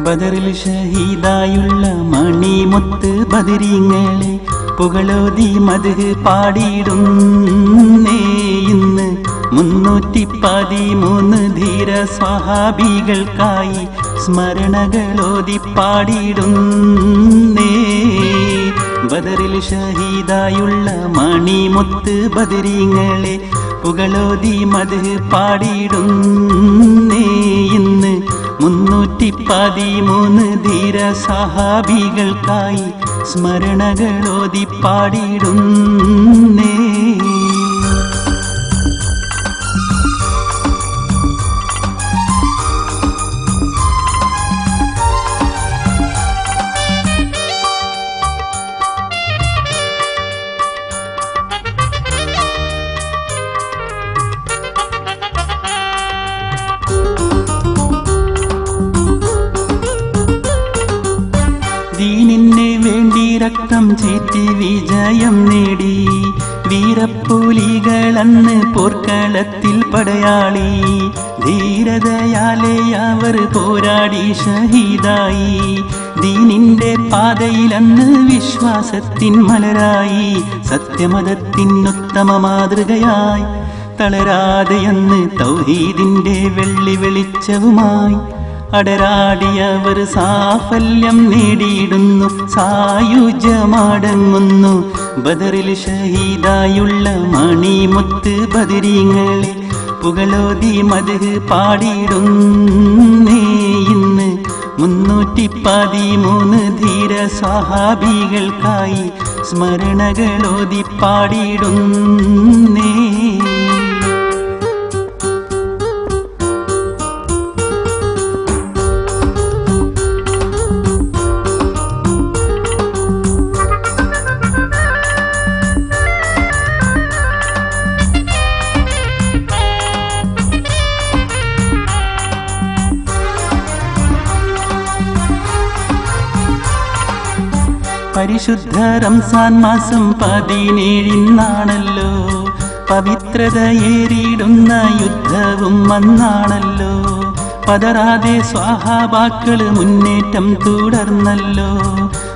ബദറിൽ ഷഹീദായുള്ള മണിമുത്ത് ബദരീങ്ങളെ പുകളോതി മദ്ഹ് പാടിയിടുന്നേ ഇന്ന് 313 ധീര സ്വഹാബികൾക്കായി സ്മരണകളോതി പാടിയിടുന്നേ. ബദറിൽ ഷഹീദായുള്ള മണിമുത്ത് ബദരീങ്ങളെ പുകളോതി മദ്ഹ് പാടിയിടുന്നേ ഇന്ന് 313 ധീര സഹാബികൾക്കായി സ്മരണകളോതി പാടിയിടുന്നേ. ദീനിന് വേണ്ടി രക്തം ചീറ്റി വിജയം നേടി വീരപ്പുലികളന്ന് പോർക്കളത്തിൽ പടയാളി. ധീരതയാലെ അവർ പോരാടി ഷഹീദായി. ദീനിന്റെ പാതയിലന്ന് വിശ്വാസത്തിൻ മലരായി. സത്യമതത്തിനുത്തമ മാതൃകയായി തളരാതെയന്ന് തൗഹീദിന്റെ വെള്ളി വെളിച്ചവുമായി അടരാടിയവർ സാഫല്യം നേടിയിടുന്നു, സായുജ്യമടങ്ങുന്നു. ബദറിൽ ഷഹീദായുള്ള മണിമുത്ത് ബദരീങ്ങളെ പുകളോതി മദ്ഹ് പാടിയിടുന്നേ ഇന്ന് 313 ധീര സ്വഹാബികൾക്കായി സ്മരണകളോതി പാടിയിടുന്നേ. പരിശുദ്ധ റംസാൻ മാസം 17 പവിത്രതയേറിയിടുന്ന യുദ്ധവും അന്നാണല്ലോ. പതറാതെ സ്വഹാബാക്കള് മുന്നേറ്റം തുടർന്നല്ലോ.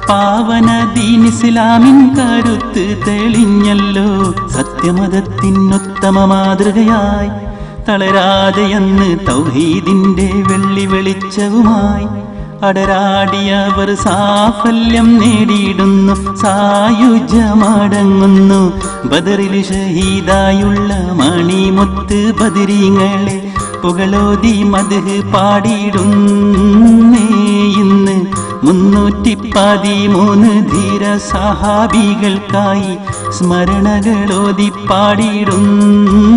പാവന ദീൻ ഇസ്ലാമിൻ കരുത്ത് തെളിഞ്ഞല്ലോ. സത്യമതത്തിനുത്തമ മാതൃകയായി തളരാതെയന്ന് തൗഹീദിന്റെ വെള്ളി വെളിച്ചവുമായി അടരാടിയവർ സാഫല്യം നേടിയിടുന്നു, സായുജ്യമടങ്ങുന്നു. ബദറിൽ ഷഹീദായുള്ള മണിമുത്ത് ബദരീങ്ങളെ പുകളോതി മദ്ഹ് പാടിയിടുന്നേ ഇന്ന് 313 ധീര സഹാബികൾക്കായി സ്മരണകളോതി പാടിയിടുന്നു.